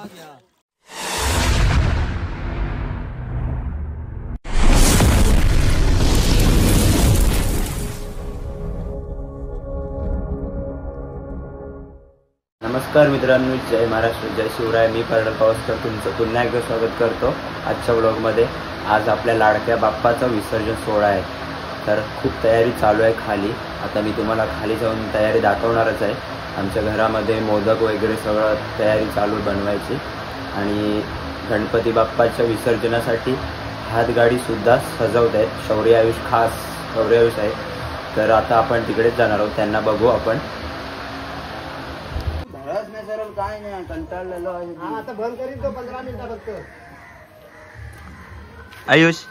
नमस्कार मित्रांनो, जय महाराष्ट्र, जय शिवराय. मी कर्नल पावसकर तुमचं पुन्हा एकदा स्वागत करतो आजच्या व्लॉगमध्ये. आज आपल्या लाडक्या बाप्पाचा विसर्जन सोहळा आहे, तर खूप तयारी चालू आहे खाली. आता मी तुम्हाला खाली जाऊन तयारी दाखवणारच आहे. आमच्या घरामध्ये मोदक वगैरे सगळं तयारी चालू बनवायची. आणि गणपती बाप्पाच्या विसर्जनासाठी हातगाडीसुद्धा सजवत आहेत. शौर्य आयुष, खास शौर्य आयुष आहे. तर आता आपण तिकडेच जाणार आहोत, त्यांना बघू आपण. काय नाही, कंटाळलेलो आहे. आता बंद करीन तो 15 मिनिटं फक्त. आयुष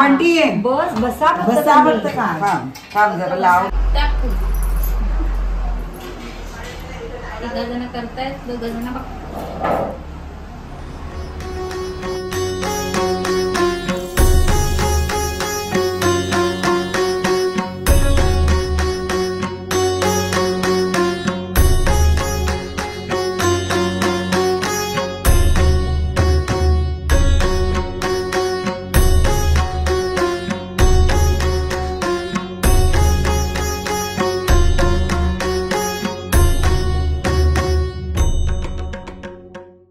आंटी बस बसा बसा फक्त काम जरा लाव. 3 जण करतायत, 2 जण बघ.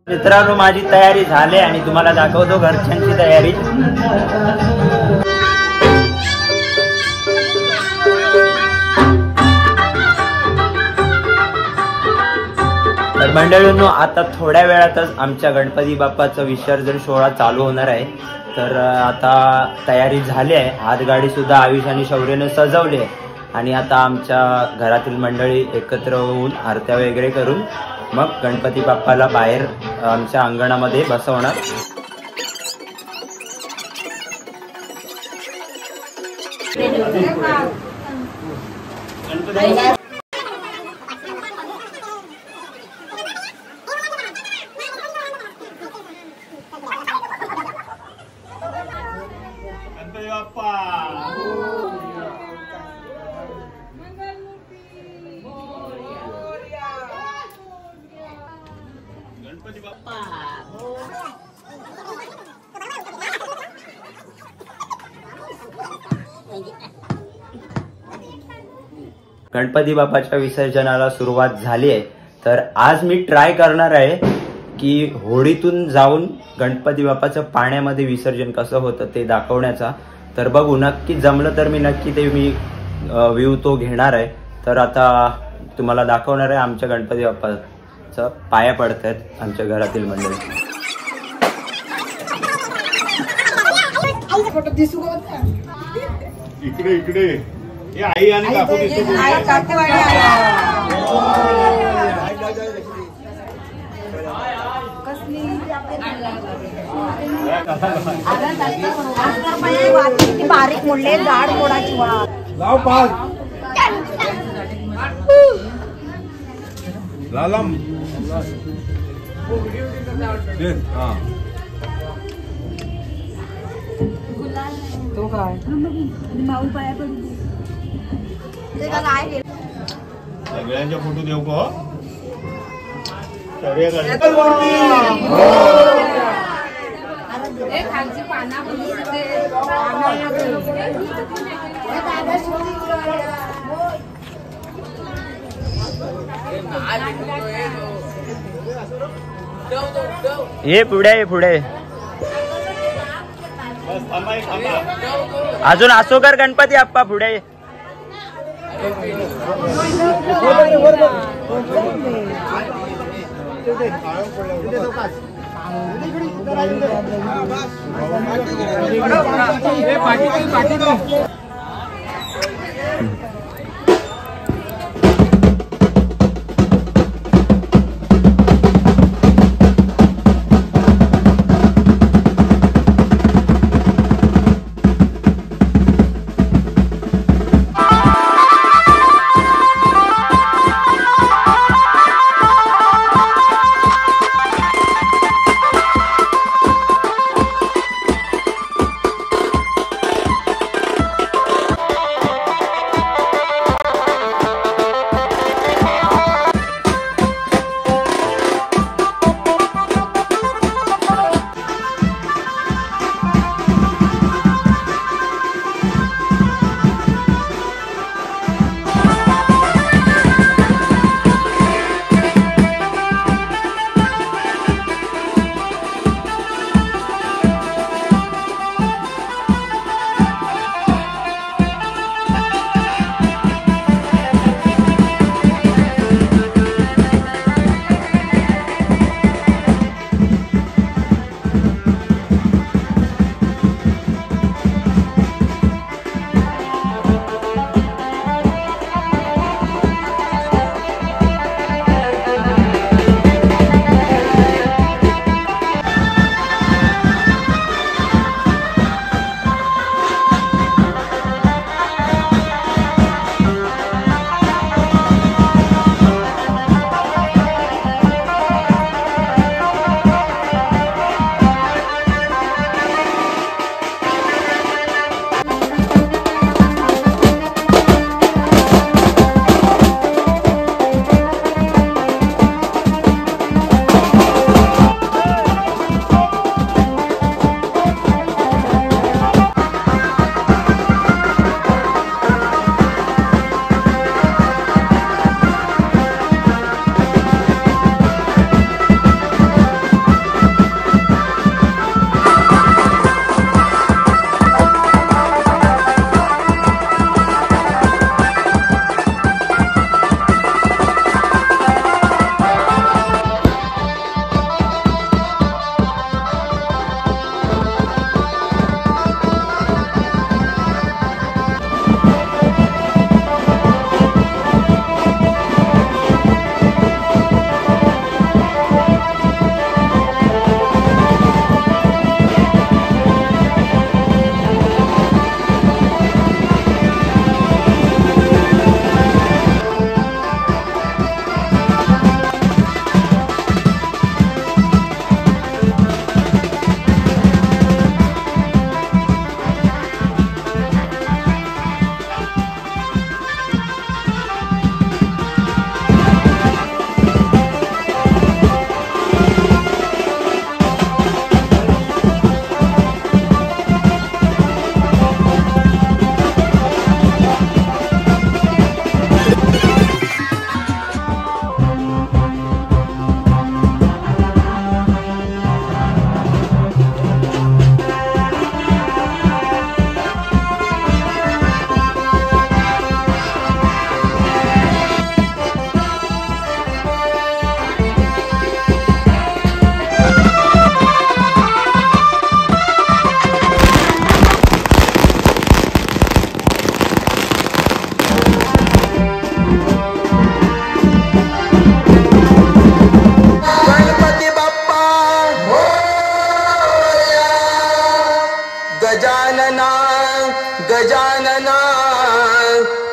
मित्रांनो, माझी तयारी झाली आणि तुम्हाला दाखवतो घरच्यांची तयारी. तर मंडळींनो, आता थोड्या वेळातच आमच्या गणपती बाप्पाचं विसर्जन सोहळा चालू होणार आहे. तर आता तयारी झाली आहे. हातगाडी सुद्धा आयुष आणि शौर्यने सजवली आहे. आणि आता आमच्या घरातील मंडळी एकत्र होऊन आरत्या वगैरे करून मग गणपती बाप्पाला बाहेर आमच्या अंगणामध्ये बसवणार. गणपती बाप्पा गणपती बाप्पाच्या विसर्जनाला सुरुवात झाली आहे. तर आज मी ट्राय करणार आहे की होडीतून जाऊन गणपती बाप्पाचं पाण्यामध्ये विसर्जन कसं होतं ते दाखवण्याचा. तर बघू, नक्की जमलं तर मी नक्की ते व्ह्यू तो घेणार आहे. तर आता तुम्हाला दाखवणार आहे आमच्या गणपती बाप्पाचं पाया पडत आहेत आमच्या घरातील मंडळी. इकडे इकडे हे आई आणि काकू दिसतो. बारीक मोडले जाड मोडाची लाव पाच लालम तो काय माऊ पाया पडू ते काय. सगळ्यांच्या फोटो देऊ का? खालची पाना हे पुढे पुढे अजून असो कर गणपती बाप्पा पुढे. मोरया गजानना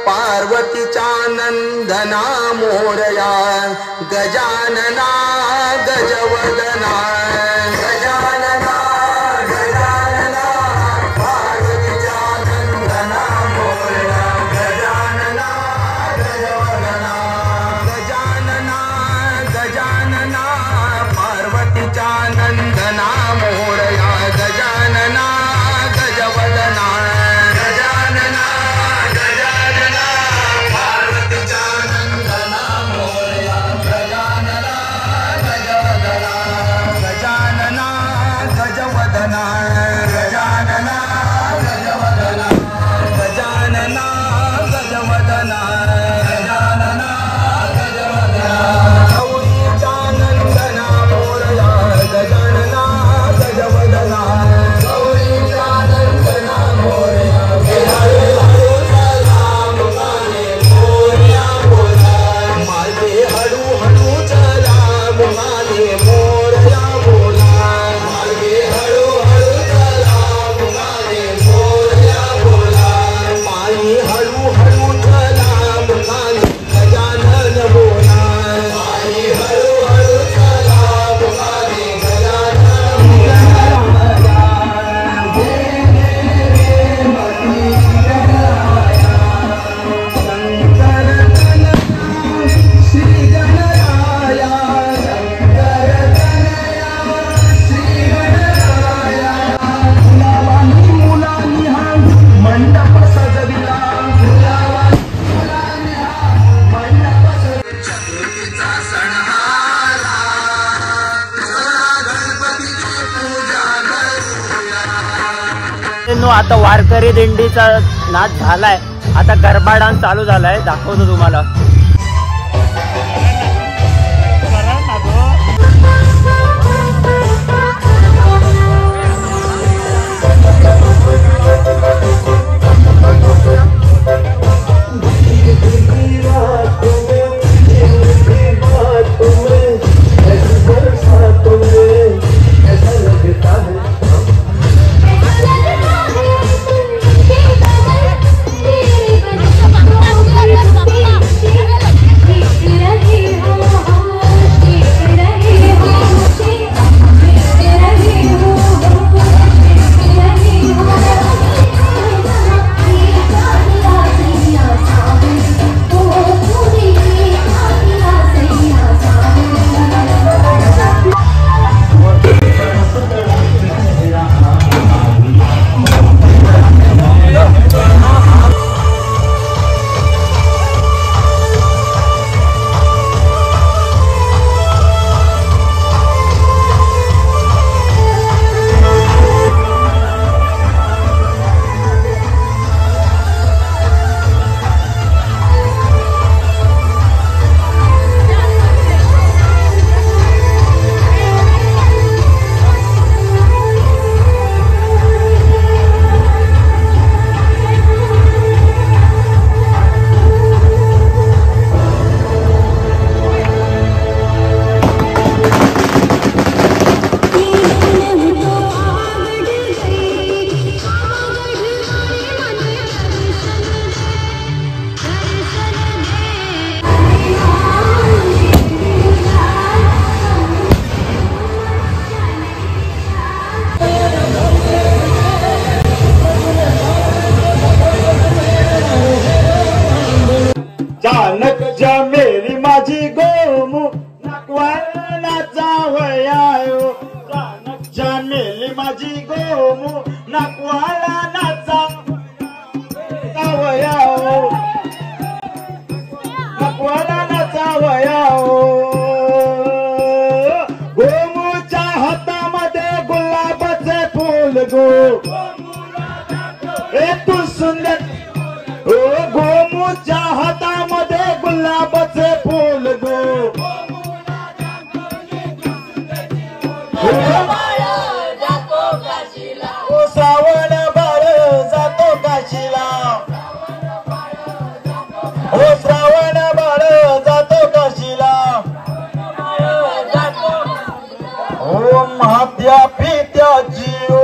पार्वतीचा नंदना मोरया गजानना गजवदना गजानना गजानना पार्वतीचा नंदना मोरया गजानना गजवदना गजानना गजानना पार्वतीचा नंदना मोरया गजानना गजवदना गजानना गजानना पार्वतीचा नंदना मोरया गजानना गजवदना गजानना गजवदना गजानना गजवदना गजानना गजवदना गजानना गजवदना गौरीचा नंदना मोरया गजानना गजवदना गौरीचा नंदना मोरया हळू हळू चला मुलाने मोरया बोला मागे हळू हळू चला मुलाने मोरया बोला पायी हळू हळू चला मुलाने गजानन बोला पायी हळू हळू चला मुलाने गजानन बोला श्री गणराया शंकर तनया श्री गणराया फुलावानी मुलानी हा मंडप सजविला फुलावानी मुलानी हा मंडप चतुर्थीचा सण आला गणपतीची पूजा करूया. आता वारकरी दिंडीचा नाच झालाय, आता गरबा डान्स चालू झालाय, दाखवतो तुम्हाला. जानक जमेली माझी गोमू नाकवाला जावयायो जानक जमेली माझी गोमू नाकवाला जावयायो नाकवाला जावयायो गोमूच्या हातामध्ये गुलाबाचे फूल गो ए तू सुंदर ओ गोमूच्या हातामध्ये गुलाबाचे फूल गो ओ श्रावण बाळ जातो काशीला ओ श्रावण बाळ जातो काशीला ओ महात्या पित्या जीव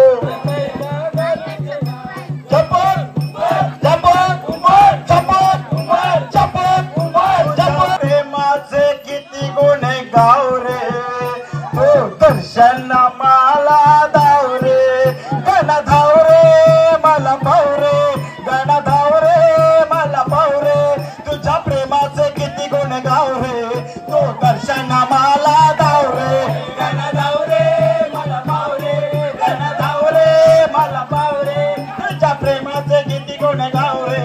सोन गावे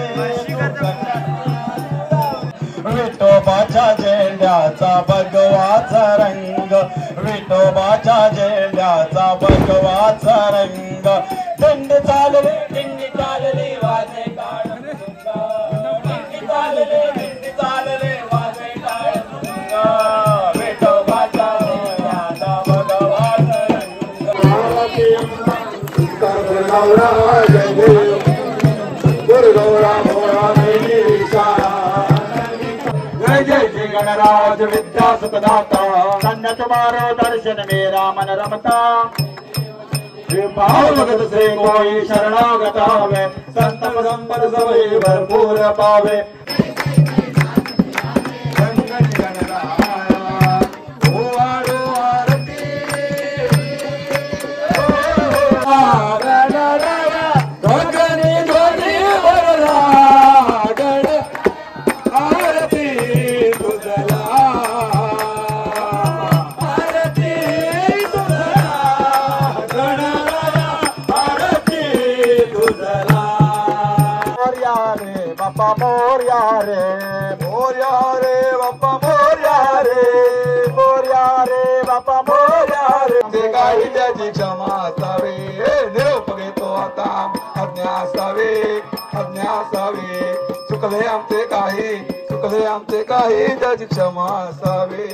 विठोबाच्या झेंड्याचा भगवाचा रंग विठोबाच्या झेंड्याचा भगवाचा रंग दिंडी चालले वाजे काळ दिंडी चालले वाजे काळ विठोबाच्या झेंड्याचा भगवाचा रंग जय जय गणराज विद्या सुखदाता धन्य तुम्हारो दर्शन मेरा मन रमता भाव भगत से कोई शरणागत हमें संत संबर सभी भरपूर पावे मोर्या रे बाप्पा मोर्या रे ते काही त्याची क्षमा असावी निरोप घेतो आता आज्ञा असावी चुकले आमचे काही त्याची क्षमा असावी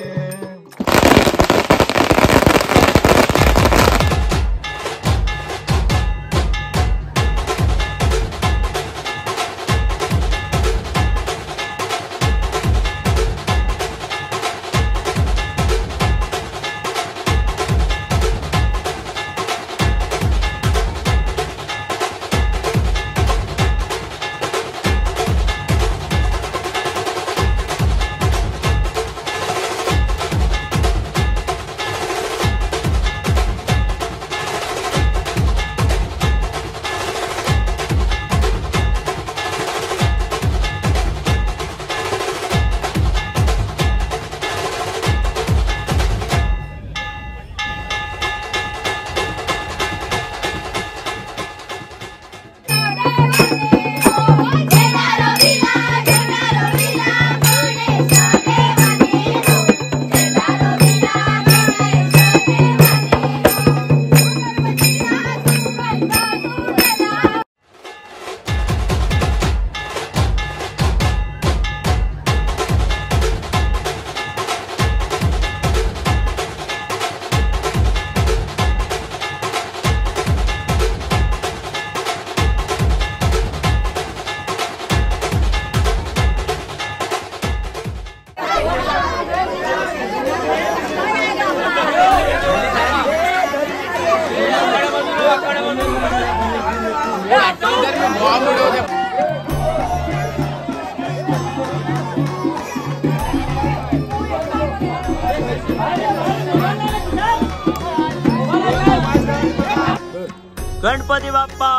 गणपती बाप्पा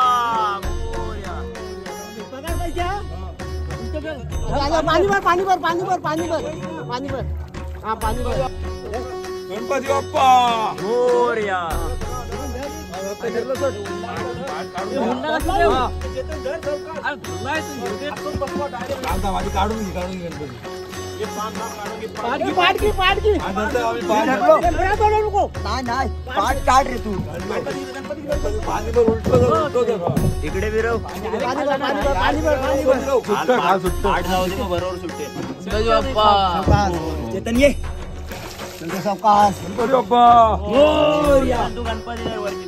पाणी भर हा पाणी भर गणपती बाप्पा मोरया काढून गणपती पाठ काढ रे तू इकडे विरव बरोबर सुट्टे चेतन ये सावकाश गणपती बाप्पा तू गणपती वरती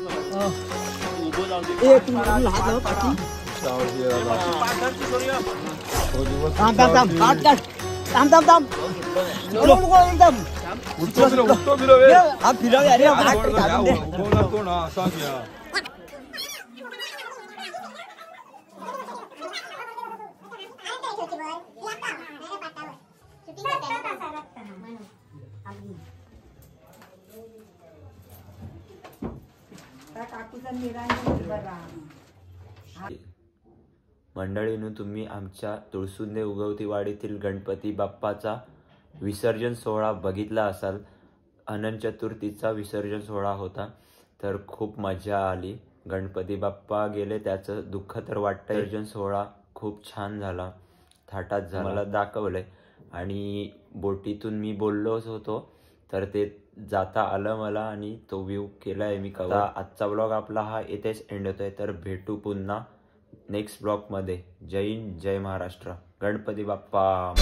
हात लाव पाठी थांब एकदम उठतो फिरव हा फिरव अरे मंडळींनो, तुम्ही आमच्या तुळसुंदे उगवतीवाडीतील गणपती बाप्पाचा विसर्जन सोहळा बघितला असाल. अनंत चतुर्थीचा विसर्जन सोहळा होता, तर खूप मजा आली. गणपती बाप्पा गेले त्याचं दुःख तर वाटतं. विसर्जन सोहळा खूप छान झाला, थाटात झाला. मला दाखवलंय आणि बोटीतून मी बोललोच होतो तर ते जाता आलं मला आणि तो व्ह्यू केलाय मी कव्हर. आजचा ब्लॉग आपला हा इथेच एंड होतोय. तर भेटू पुन्हा नेक्स्ट ब्लॉग मध्ये. जय हिंद, जय महाराष्ट्र. गणपती बाप्पा.